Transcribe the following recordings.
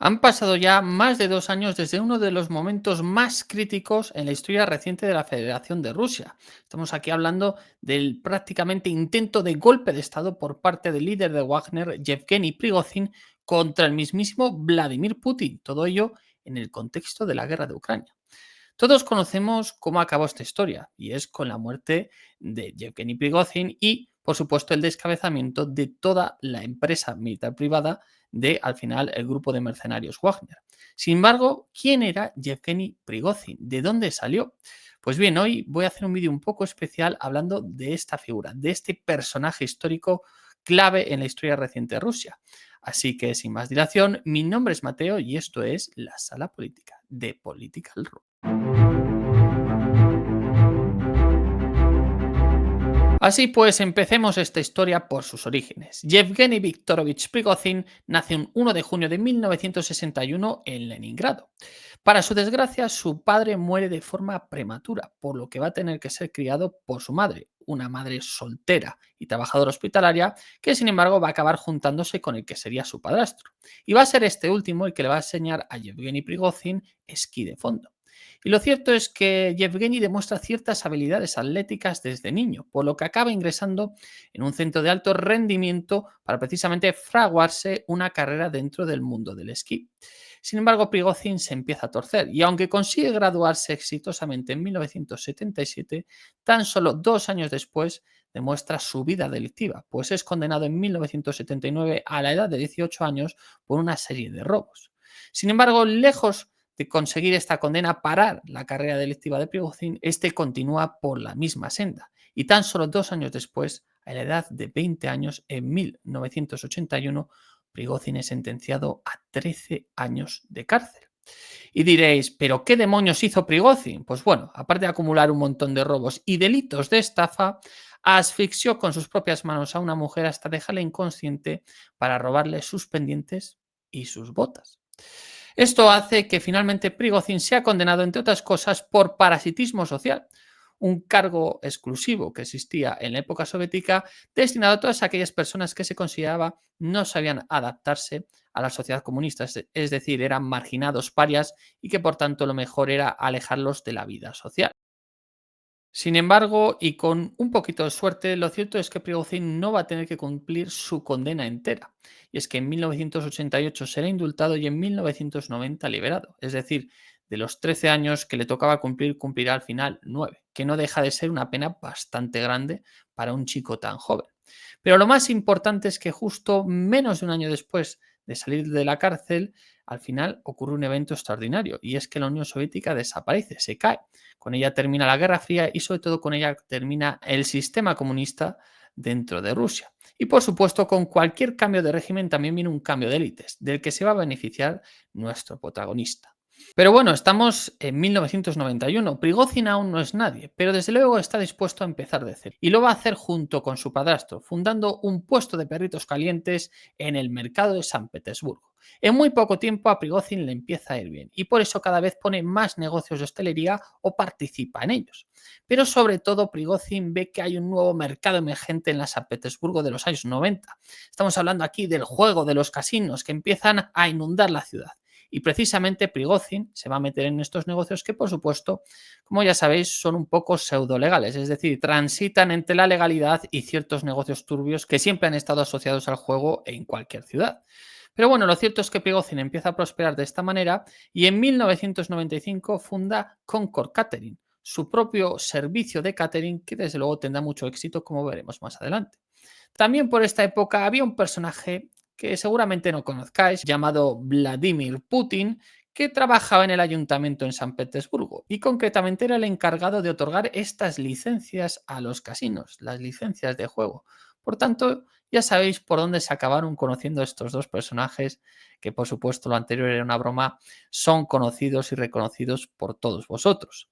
Han pasado ya más de 2 años desde uno de los momentos más críticos en la historia reciente de la Federación de Rusia. Estamos aquí hablando del prácticamente intento de golpe de Estado por parte del líder de Wagner, Yevgeny Prigozhin, contra el mismísimo Vladimir Putin. Todo ello en el contexto de la guerra de Ucrania. Todos conocemos cómo acabó esta historia, y es con la muerte de Yevgeny Prigozhin y, por supuesto, el descabezamiento de toda la empresa militar privada de, al final, el grupo de mercenarios Wagner. Sin embargo, ¿quién era Yevgeny Prigozhin? ¿De dónde salió? Pues bien, hoy voy a hacer un vídeo un poco especial hablando de esta figura, de este personaje histórico clave en la historia reciente de Rusia. Así que, sin más dilación, mi nombre es Mateo y esto es La Sala Política de Political Room. Así pues, empecemos esta historia por sus orígenes. Yevgeny Viktorovich Prigozhin nace un 1 de junio de 1961 en Leningrado. Para su desgracia, su padre muere de forma prematura, por lo que va a tener que ser criado por su madre, una madre soltera y trabajadora hospitalaria, que sin embargo va a acabar juntándose con el que sería su padrastro. Y va a ser este último el que le va a enseñar a Yevgeny Prigozhin esquí de fondo. Y lo cierto es que Yevgeny demuestra ciertas habilidades atléticas desde niño, por lo que acaba ingresando en un centro de alto rendimiento para precisamente fraguarse una carrera dentro del mundo del esquí. Sin embargo, Prigozhin se empieza a torcer y aunque consigue graduarse exitosamente en 1977, tan solo 2 años después demuestra su vida delictiva, pues es condenado en 1979 a la edad de 18 años por una serie de robos. Sin embargo, lejos de conseguir esta condena, parar la carrera delictiva de Prigozhin, este continúa por la misma senda. Y tan solo 2 años después, a la edad de 20 años, en 1981, Prigozhin es sentenciado a 13 años de cárcel. Y diréis, ¿pero qué demonios hizo Prigozhin? Pues bueno, aparte de acumular un montón de robos y delitos de estafa, asfixió con sus propias manos a una mujer hasta dejarla inconsciente para robarle sus pendientes y sus botas. Esto hace que finalmente Prigozhin sea condenado, entre otras cosas, por parasitismo social, un cargo exclusivo que existía en la época soviética destinado a todas aquellas personas que se consideraba no sabían adaptarse a la sociedad comunista, es decir, eran marginados, parias y que por tanto lo mejor era alejarlos de la vida social. Sin embargo, y con un poquito de suerte, lo cierto es que Prigozhin no va a tener que cumplir su condena entera. Y es que en 1988 será indultado y en 1990 liberado. Es decir, de los 13 años que le tocaba cumplir, cumplirá al final 9, que no deja de ser una pena bastante grande para un chico tan joven. Pero lo más importante es que justo menos de un año después de salir de la cárcel, al final ocurre un evento extraordinario, y es que la Unión Soviética desaparece, se cae. Con ella termina la Guerra Fría y sobre todo con ella termina el sistema comunista dentro de Rusia. Y por supuesto, con cualquier cambio de régimen también viene un cambio de élites, del que se va a beneficiar nuestro protagonista. Pero bueno, estamos en 1991. Prigozhin aún no es nadie, pero desde luego está dispuesto a empezar de cero. Y lo va a hacer junto con su padrastro, fundando un puesto de perritos calientes en el mercado de San Petersburgo. En muy poco tiempo a Prigozhin le empieza a ir bien y por eso cada vez pone más negocios de hostelería o participa en ellos. Pero sobre todo Prigozhin ve que hay un nuevo mercado emergente en la San Petersburgo de los años 90. Estamos hablando aquí del juego de los casinos que empiezan a inundar la ciudad. Y precisamente Prigozhin se va a meter en estos negocios que, por supuesto, como ya sabéis, son un poco pseudo-legales, es decir, transitan entre la legalidad y ciertos negocios turbios que siempre han estado asociados al juego en cualquier ciudad. Pero bueno, lo cierto es que Prigozhin empieza a prosperar de esta manera y en 1995 funda Concord Catering, su propio servicio de catering que desde luego tendrá mucho éxito, como veremos más adelante. También por esta época había un personaje que seguramente no conozcáis, llamado Vladimir Putin, que trabajaba en el ayuntamiento en San Petersburgo y concretamente era el encargado de otorgar estas licencias a los casinos, las licencias de juego. Por tanto, ya sabéis por dónde se acabaron conociendo estos dos personajes, que por supuesto lo anterior era una broma, son conocidos y reconocidos por todos vosotros.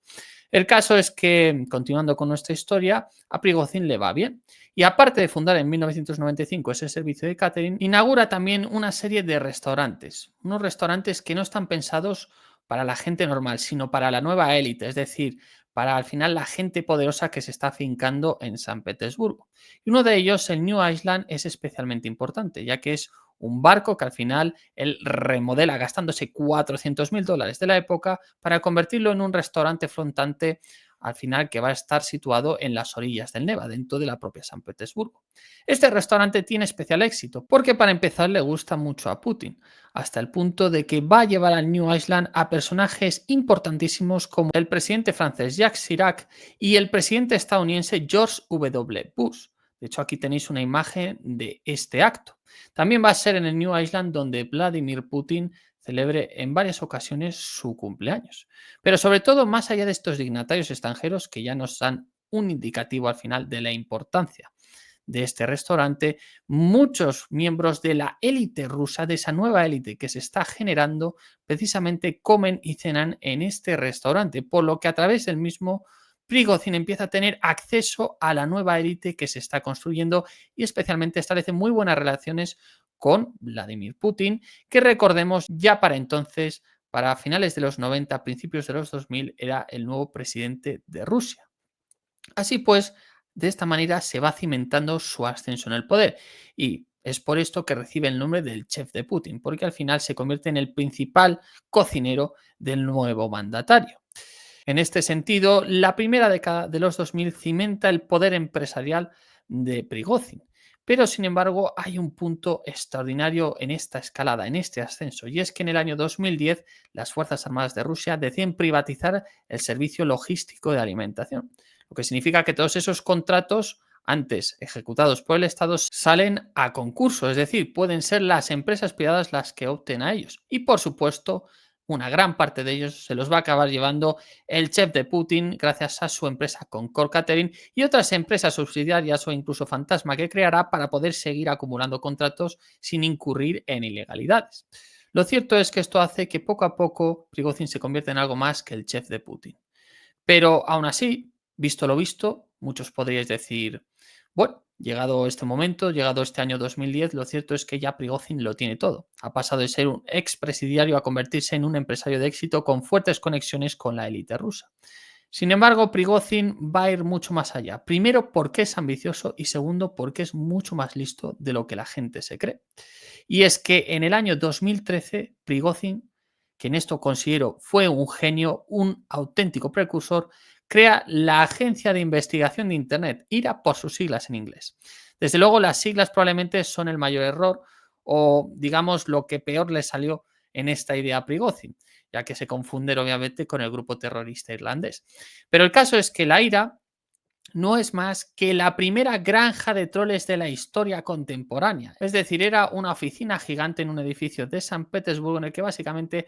El caso es que, continuando con nuestra historia, a Prigozhin le va bien. Y aparte de fundar en 1995 ese servicio de catering, inaugura también una serie de restaurantes. Unos restaurantes que no están pensados para la gente normal, sino para la nueva élite, es decir, para al final la gente poderosa que se está afincando en San Petersburgo. Y uno de ellos, el New Island, es especialmente importante, ya que es un barco que al final él remodela gastándose $400.000 de la época para convertirlo en un restaurante flotante al final que va a estar situado en las orillas del Neva, dentro de la propia San Petersburgo. Este restaurante tiene especial éxito porque para empezar le gusta mucho a Putin, hasta el punto de que va a llevar al New Island a personajes importantísimos como el presidente francés Jacques Chirac y el presidente estadounidense George W. Bush. De hecho, aquí tenéis una imagen de este acto. También va a ser en el New Island donde Vladimir Putin celebre en varias ocasiones su cumpleaños. Pero sobre todo, más allá de estos dignatarios extranjeros que ya nos dan un indicativo al final de la importancia de este restaurante, muchos miembros de la élite rusa, de esa nueva élite que se está generando, precisamente comen y cenan en este restaurante, por lo que a través del mismo Prigozhin empieza a tener acceso a la nueva élite que se está construyendo y especialmente establece muy buenas relaciones con Vladimir Putin, que recordemos ya para entonces, para finales de los 90, principios de los 2000, era el nuevo presidente de Rusia. Así pues, de esta manera se va cimentando su ascenso en el poder y es por esto que recibe el nombre del chef de Putin, porque al final se convierte en el principal cocinero del nuevo mandatario. En este sentido, la primera década de los 2000 cimenta el poder empresarial de Prigozhin. Pero, sin embargo, hay un punto extraordinario en esta escalada, en este ascenso, y es que en el año 2010 las Fuerzas Armadas de Rusia deciden privatizar el servicio logístico de alimentación, lo que significa que todos esos contratos antes ejecutados por el Estado salen a concurso, es decir, pueden ser las empresas privadas las que opten a ellos. Y, por supuesto, una gran parte de ellos se los va a acabar llevando el chef de Putin gracias a su empresa Concord Catering y otras empresas subsidiarias o incluso fantasma que creará para poder seguir acumulando contratos sin incurrir en ilegalidades. Lo cierto es que esto hace que poco a poco Prigozhin se convierta en algo más que el chef de Putin. Pero aún así, visto lo visto, muchos podríais decir, bueno, llegado este momento, llegado este año 2010, lo cierto es que ya Prigozhin lo tiene todo. Ha pasado de ser un expresidiario a convertirse en un empresario de éxito con fuertes conexiones con la élite rusa. Sin embargo, Prigozhin va a ir mucho más allá. Primero, porque es ambicioso y segundo, porque es mucho más listo de lo que la gente se cree. Y es que en el año 2013, Prigozhin, que en esto considero fue un genio, un auténtico precursor, crea la Agencia de Investigación de Internet, IRA por sus siglas en inglés. Desde luego, las siglas probablemente son el mayor error o, digamos, lo que peor le salió en esta idea a Prigozhin, ya que se confunden obviamente con el grupo terrorista irlandés. Pero el caso es que la IRA no es más que la primera granja de troles de la historia contemporánea. Es decir, era una oficina gigante en un edificio de San Petersburgo en el que básicamente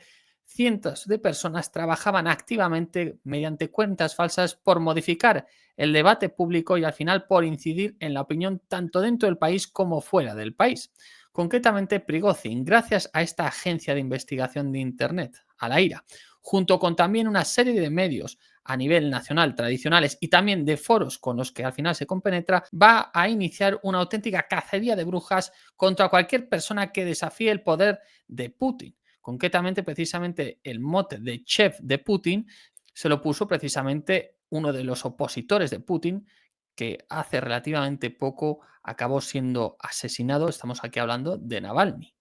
cientos de personas trabajaban activamente mediante cuentas falsas por modificar el debate público y al final por incidir en la opinión tanto dentro del país como fuera del país. Concretamente, Prigozhin, gracias a esta agencia de investigación de Internet, a la IRA, junto con también una serie de medios a nivel nacional tradicionales y también de foros con los que al final se compenetra, va a iniciar una auténtica cacería de brujas contra cualquier persona que desafíe el poder de Putin. Concretamente, precisamente el mote de chef de Putin se lo puso precisamente uno de los opositores de Putin, que hace relativamente poco acabó siendo asesinado. Estamos aquí hablando de Navalny.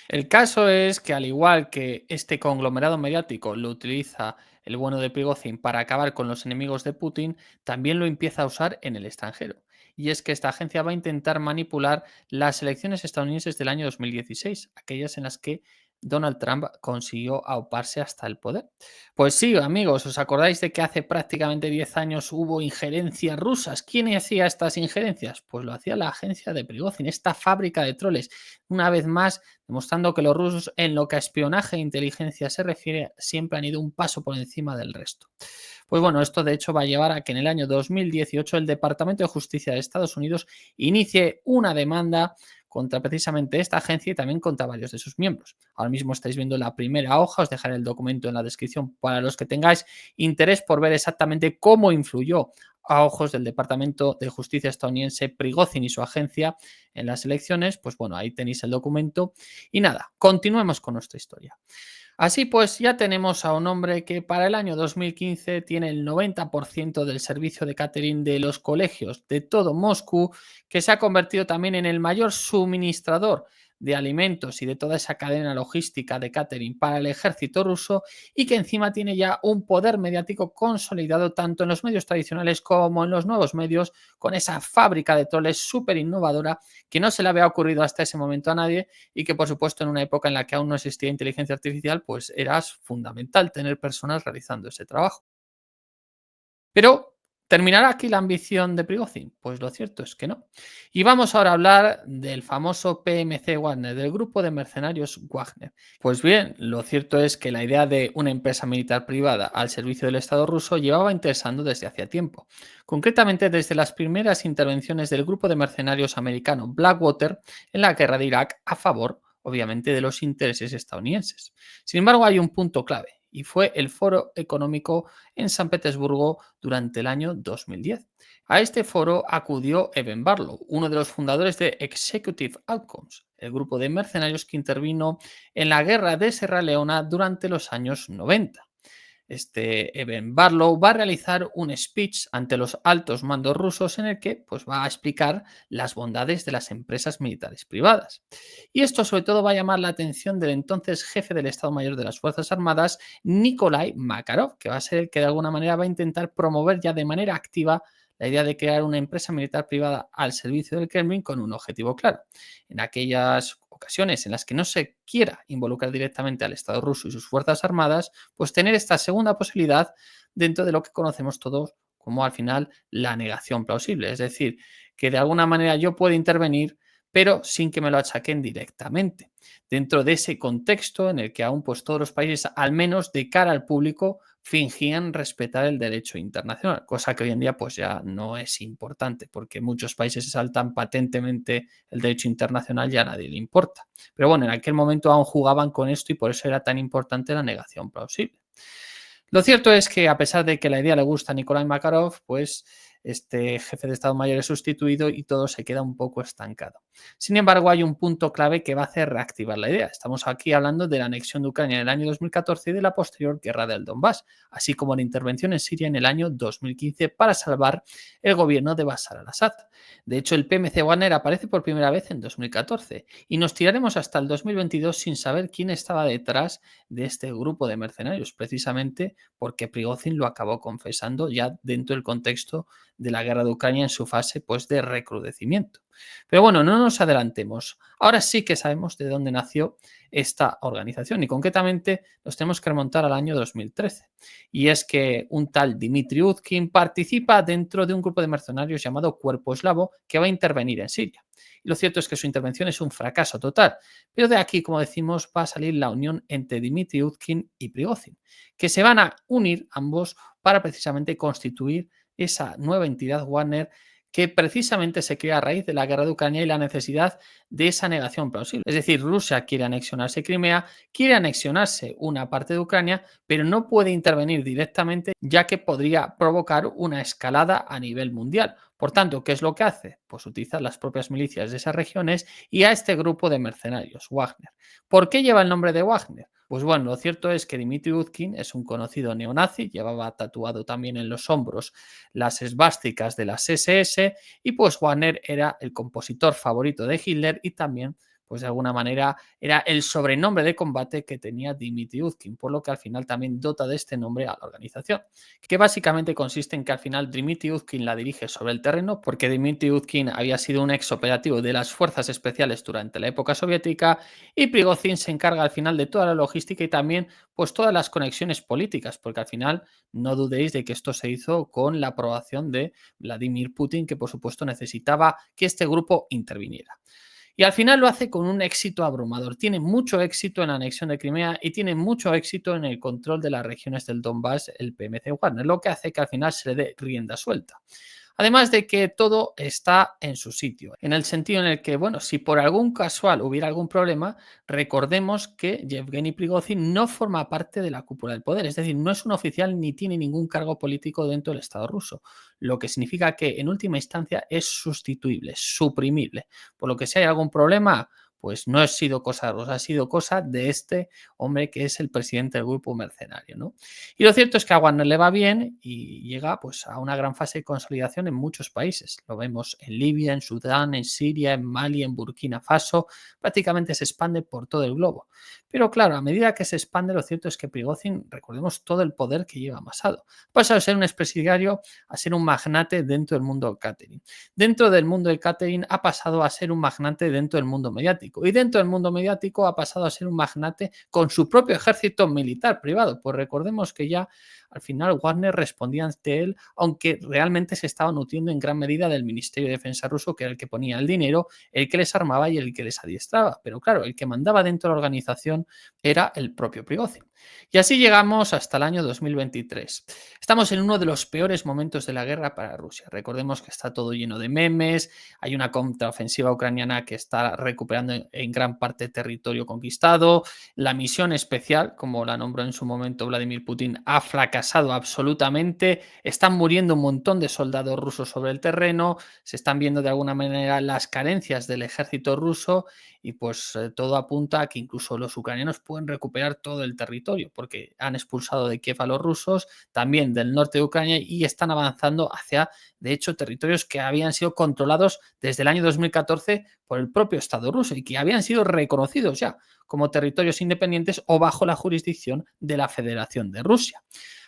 El caso es que, al igual que este conglomerado mediático lo utiliza el bueno de Prigozhin para acabar con los enemigos de Putin, también lo empieza a usar en el extranjero. Y es que esta agencia va a intentar manipular las elecciones estadounidenses del año 2016, aquellas en las que Donald Trump consiguió auparse hasta el poder. Pues sí, amigos, ¿os acordáis de que hace prácticamente 10 años hubo injerencias rusas? ¿Quién hacía estas injerencias? Pues lo hacía la agencia de Prigozhin, esta fábrica de troles. Una vez más, demostrando que los rusos en lo que a espionaje e inteligencia se refiere siempre han ido un paso por encima del resto. Pues bueno, esto de hecho va a llevar a que en el año 2018 el Departamento de Justicia de Estados Unidos inicie una demanda contra precisamente esta agencia y también contra varios de sus miembros. Ahora mismo estáis viendo la primera hoja, os dejaré el documento en la descripción para los que tengáis interés por ver exactamente cómo influyó a ojos del Departamento de Justicia estadounidense Prigozhin y su agencia en las elecciones. Pues bueno, ahí tenéis el documento. Y nada, continuemos con nuestra historia. Así pues, ya tenemos a un hombre que para el año 2015 tiene el 90% del servicio de catering de los colegios de todo Moscú, que se ha convertido también en el mayor suministrador de alimentos y de toda esa cadena logística de catering para el ejército ruso y que encima tiene ya un poder mediático consolidado tanto en los medios tradicionales como en los nuevos medios, con esa fábrica de troles súper innovadora que no se le había ocurrido hasta ese momento a nadie y que, por supuesto, en una época en la que aún no existía inteligencia artificial, pues era fundamental tener personas realizando ese trabajo. Pero, ¿terminará aquí la ambición de Prigozhin? Pues lo cierto es que no. Y vamos ahora a hablar del famoso PMC Wagner, del grupo de mercenarios Wagner. Pues bien, lo cierto es que la idea de una empresa militar privada al servicio del Estado ruso llevaba interesando desde hacía tiempo. Concretamente desde las primeras intervenciones del grupo de mercenarios americano Blackwater en la guerra de Irak a favor, obviamente, de los intereses estadounidenses. Sin embargo, hay un punto clave y fue el Foro Económico en San Petersburgo durante el año 2010. A este foro acudió Evan Barlow, uno de los fundadores de Executive Outcomes, el grupo de mercenarios que intervino en la guerra de Sierra Leona durante los años 90. Este Evan Barlow va a realizar un speech ante los altos mandos rusos en el que pues, va a explicar las bondades de las empresas militares privadas. Y esto sobre todo va a llamar la atención del entonces jefe del Estado Mayor de las Fuerzas Armadas, Nikolai Makarov, que va a ser el que de alguna manera va a intentar promover ya de manera activa la idea de crear una empresa militar privada al servicio del Kremlin con un objetivo claro. En aquellas ocasiones en las que no se quiera involucrar directamente al Estado ruso y sus Fuerzas Armadas, pues tener esta segunda posibilidad dentro de lo que conocemos todos como al final la negación plausible. Es decir, que de alguna manera yo puedo intervenir, pero sin que me lo achaquen directamente. Dentro de ese contexto en el que aún pues todos los países, al menos de cara al público, fingían respetar el derecho internacional, cosa que hoy en día pues ya no es importante, porque muchos países se saltan patentemente el derecho internacional y a nadie le importa. Pero bueno, en aquel momento aún jugaban con esto y por eso era tan importante la negación plausible. Lo cierto es que a pesar de que la idea le gusta a Nikolai Makarov, pues este jefe de Estado Mayor es sustituido y todo se queda un poco estancado. Sin embargo, hay un punto clave que va a hacer reactivar la idea. Estamos aquí hablando de la anexión de Ucrania en el año 2014 y de la posterior guerra del Donbass, así como la intervención en Siria en el año 2015 para salvar el gobierno de Bashar al-Assad. De hecho, el PMC Wagner aparece por primera vez en 2014 y nos tiraremos hasta el 2022 sin saber quién estaba detrás de este grupo de mercenarios, precisamente porque Prigozhin lo acabó confesando ya dentro del contexto de la guerra de Ucrania en su fase pues, de recrudecimiento. Pero bueno, no nos adelantemos. Ahora sí que sabemos de dónde nació esta organización y concretamente nos tenemos que remontar al año 2013. Y es que un tal Dmitry Utkin participa dentro de un grupo de mercenarios llamado Cuerpo Eslavo que va a intervenir en Siria. Y lo cierto es que su intervención es un fracaso total. Pero de aquí, como decimos, va a salir la unión entre Dmitry Utkin y Prigozhin, que se van a unir ambos para precisamente constituir esa nueva entidad Wagner que precisamente se crea a raíz de la guerra de Ucrania y la necesidad de esa negación plausible. Es decir, Rusia quiere anexionarse Crimea, quiere anexionarse una parte de Ucrania, pero no puede intervenir directamente ya que podría provocar una escalada a nivel mundial. Por tanto, ¿qué es lo que hace? Pues utilizar las propias milicias de esas regiones y a este grupo de mercenarios, Wagner. ¿Por qué lleva el nombre de Wagner? Pues bueno, lo cierto es que Dmitry Utkin es un conocido neonazi, llevaba tatuado también en los hombros las esvásticas de las SS y pues Wagner era el compositor favorito de Hitler y también pues de alguna manera era el sobrenombre de combate que tenía Dmitry Utkin, por lo que al final también dota de este nombre a la organización, que básicamente consiste en que al final Dmitry Utkin la dirige sobre el terreno, porque Dmitry Utkin había sido un ex operativo de las fuerzas especiales durante la época soviética y Prigozhin se encarga al final de toda la logística y también pues todas las conexiones políticas, porque al final no dudéis de que esto se hizo con la aprobación de Vladimir Putin, que por supuesto necesitaba que este grupo interviniera. Y al final lo hace con un éxito abrumador. Tiene mucho éxito en la anexión de Crimea y tiene mucho éxito en el control de las regiones del Donbass, el PMC Wagner, lo que hace que al final se le dé rienda suelta. Además de que todo está en su sitio, en el sentido en el que, bueno, si por algún casual hubiera algún problema, recordemos que Yevgeny Prigozhin no forma parte de la cúpula del poder, es decir, no es un oficial ni tiene ningún cargo político dentro del Estado ruso, lo que significa que en última instancia es sustituible, suprimible, por lo que si hay algún problema, pues no ha sido cosa de Rusia, ha sido cosa de este hombre que es el presidente del grupo mercenario, ¿no? Y lo cierto es que a Wagner le va bien y llega pues, a una gran fase de consolidación en muchos países. Lo vemos en Libia, en Sudán, en Siria, en Mali, en Burkina Faso, prácticamente se expande por todo el globo. Pero claro, a medida que se expande, lo cierto es que Prigozhin, recordemos todo el poder que lleva amasado. Pasa de ser un expresidiario a ser un magnate dentro del mundo del catering. Dentro del mundo del catering ha pasado a ser un magnate dentro del mundo mediático. Y dentro del mundo mediático ha pasado a ser un magnate con su propio ejército militar privado. Pues recordemos que ya al final Wagner respondía ante él, aunque realmente se estaba nutriendo en gran medida del Ministerio de Defensa ruso, que era el que ponía el dinero, el que les armaba y el que les adiestraba. Pero claro, el que mandaba dentro de la organización era el propio Prigozhin. Y así llegamos hasta el año 2023. Estamos en uno de los peores momentos de la guerra para Rusia. Recordemos que está todo lleno de memes, hay una contraofensiva ucraniana que está recuperando en gran parte territorio conquistado, la misión especial, como la nombró en su momento Vladimir Putin, ha fracasado absolutamente, están muriendo un montón de soldados rusos sobre el terreno, se están viendo de alguna manera las carencias del ejército ruso y pues todo apunta a que incluso los ucranianos pueden recuperar todo el territorio porque han expulsado de Kiev a los rusos, también del norte de Ucrania y están avanzando hacia, de hecho, territorios que habían sido controlados desde el año 2014 por el propio Estado ruso y que habían sido reconocidos ya como territorios independientes o bajo la jurisdicción de la Federación de Rusia.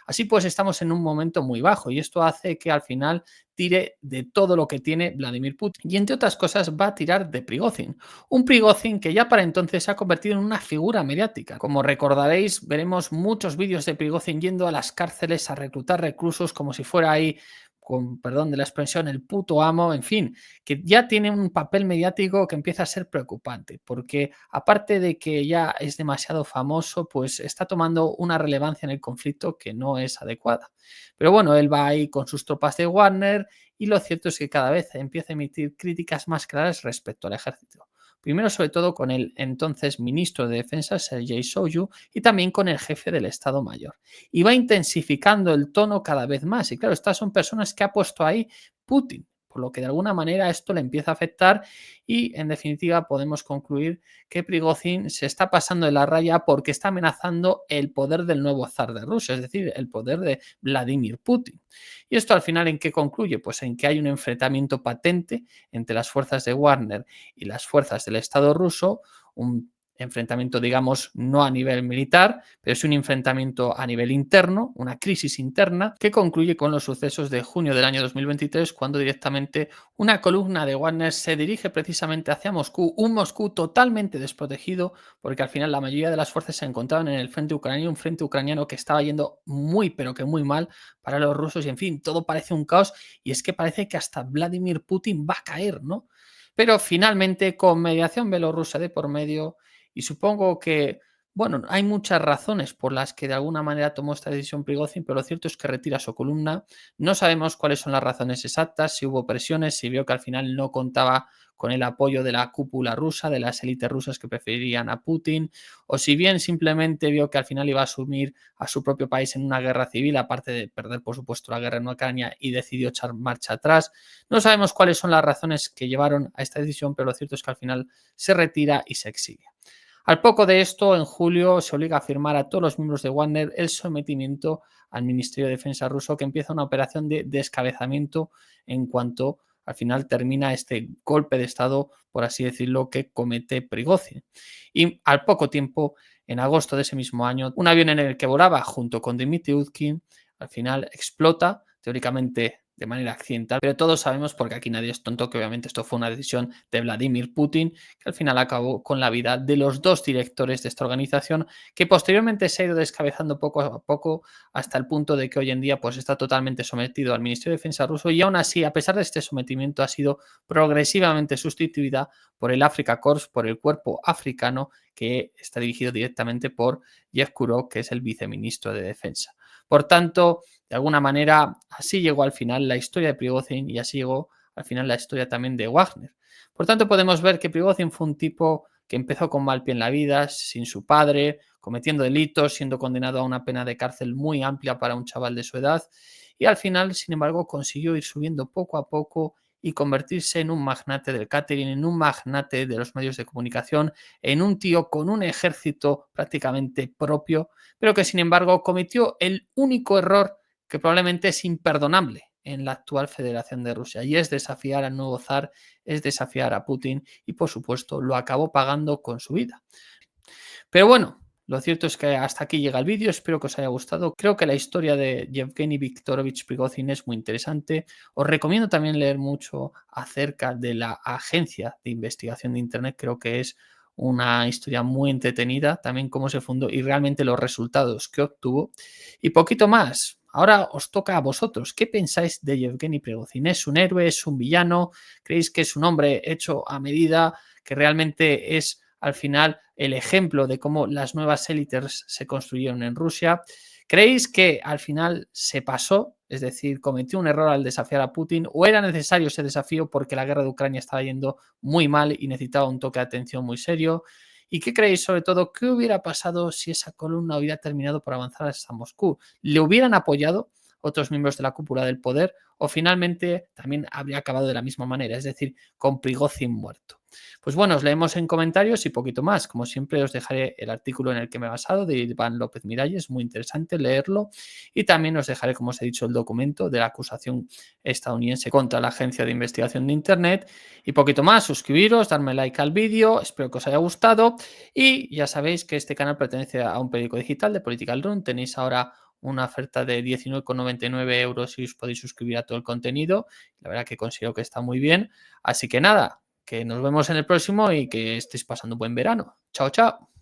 Así pues, estamos en un momento muy bajo y esto hace que al final tire de todo lo que tiene Vladimir Putin. Y entre otras cosas va a tirar de Prigozhin. Un Prigozhin que ya para entonces se ha convertido en una figura mediática. Como recordaréis, veremos muchos vídeos de Prigozhin yendo a las cárceles a reclutar reclusos como si fuera ahí, con perdón de la expresión, el puto amo, en fin, que ya tiene un papel mediático que empieza a ser preocupante, porque aparte de que ya es demasiado famoso, pues está tomando una relevancia en el conflicto que no es adecuada. Pero bueno, él va ahí con sus tropas de Wagner y lo cierto es que cada vez empieza a emitir críticas más claras respecto al ejército. Primero, sobre todo, con el entonces ministro de Defensa, Sergei Shoigu, y también con el jefe del Estado Mayor. Y va intensificando el tono cada vez más. Y claro, estas son personas que ha puesto ahí Putin, por lo que de alguna manera esto le empieza a afectar y en definitiva podemos concluir que Prigozhin se está pasando de la raya porque está amenazando el poder del nuevo zar de Rusia, es decir, el poder de Vladimir Putin. ¿Y esto al final en qué concluye? Pues en que hay un enfrentamiento patente entre las fuerzas de Wagner y las fuerzas del Estado ruso, un enfrentamiento, digamos, no a nivel militar, pero es un enfrentamiento a nivel interno, una crisis interna, que concluye con los sucesos de junio del año 2023, cuando directamente una columna de Wagner se dirige precisamente hacia Moscú, un Moscú totalmente desprotegido, porque al final la mayoría de las fuerzas se encontraban en el frente ucraniano, un frente ucraniano que estaba yendo muy, pero que muy mal para los rusos, y en fin, todo parece un caos, y es que parece que hasta Vladimir Putin va a caer, ¿no? Pero finalmente, con mediación bielorrusa de por medio, y supongo que, bueno, hay muchas razones por las que de alguna manera tomó esta decisión Prigozhin, pero lo cierto es que retira su columna. No sabemos cuáles son las razones exactas, si hubo presiones, si vio que al final no contaba con el apoyo de la cúpula rusa, de las élites rusas que preferirían a Putin, o si bien simplemente vio que al final iba a asumir a su propio país en una guerra civil, aparte de perder, por supuesto, la guerra en Ucrania y decidió echar marcha atrás. No sabemos cuáles son las razones que llevaron a esta decisión, pero lo cierto es que al final se retira y se exilia. Al poco de esto, en julio, se obliga a firmar a todos los miembros de Wagner el sometimiento al Ministerio de Defensa ruso, que empieza una operación de descabezamiento en cuanto al final termina este golpe de Estado, por así decirlo, que comete Prigozhin. Y al poco tiempo, en agosto de ese mismo año, un avión en el que volaba junto con Dmitry Utkin, al final explota, teóricamente de manera accidental, pero todos sabemos, porque aquí nadie es tonto, que obviamente esto fue una decisión de Vladimir Putin, que al final acabó con la vida de los dos directores de esta organización, que posteriormente se ha ido descabezando poco a poco hasta el punto de que hoy en día pues, está totalmente sometido al Ministerio de Defensa ruso y aún así, a pesar de este sometimiento, ha sido progresivamente sustituida por el Afrika Korps, por el cuerpo africano, que está dirigido directamente por Yevkurov, que es el viceministro de Defensa. Por tanto, de alguna manera, así llegó al final la historia de Prigozhin y así llegó al final la historia también de Wagner. Por tanto, podemos ver que Prigozhin fue un tipo que empezó con mal pie en la vida, sin su padre, cometiendo delitos, siendo condenado a una pena de cárcel muy amplia para un chaval de su edad y al final, sin embargo, consiguió ir subiendo poco a poco y convertirse en un magnate del catering, en un magnate de los medios de comunicación, en un tío con un ejército prácticamente propio, pero que sin embargo cometió el único error que probablemente es imperdonable en la actual Federación de Rusia, y es desafiar al nuevo zar, es desafiar a Putin, y por supuesto lo acabó pagando con su vida. Pero bueno, lo cierto es que hasta aquí llega el vídeo, espero que os haya gustado. Creo que la historia de Yevgeny Viktorovich Prigozhin es muy interesante. Os recomiendo también leer mucho acerca de la agencia de investigación de Internet, creo que es una historia muy entretenida, también cómo se fundó y realmente los resultados que obtuvo. Y poquito más. Ahora os toca a vosotros. ¿Qué pensáis de Yevgeny Prigozhin? ¿Es un héroe? ¿Es un villano? ¿Creéis que es un hombre hecho a medida? ¿Que realmente es al final el ejemplo de cómo las nuevas élites se construyeron en Rusia? ¿Creéis que al final se pasó, es decir, cometió un error al desafiar a Putin, o era necesario ese desafío porque la guerra de Ucrania estaba yendo muy mal y necesitaba un toque de atención muy serio? ¿Y qué creéis sobre todo? ¿Qué hubiera pasado si esa columna hubiera terminado por avanzar hasta Moscú? ¿Le hubieran apoyado otros miembros de la cúpula del poder o finalmente también habría acabado de la misma manera, es decir, con Prigozhin muerto? Pues bueno, os leemos en comentarios y poquito más. Como siempre, os dejaré el artículo en el que me he basado de Iván López Miralles, muy interesante leerlo. Y también os dejaré, como os he dicho, el documento de la acusación estadounidense contra la Agencia de Investigación de Internet. Y poquito más, suscribiros, darme like al vídeo, espero que os haya gustado. Y ya sabéis que este canal pertenece a un periódico digital de Political Run. Tenéis ahora una oferta de 19,99 € si os podéis suscribir a todo el contenido. La verdad que considero que está muy bien. Así que nada, que nos vemos en el próximo y que estéis pasando un buen verano. Chao, chao.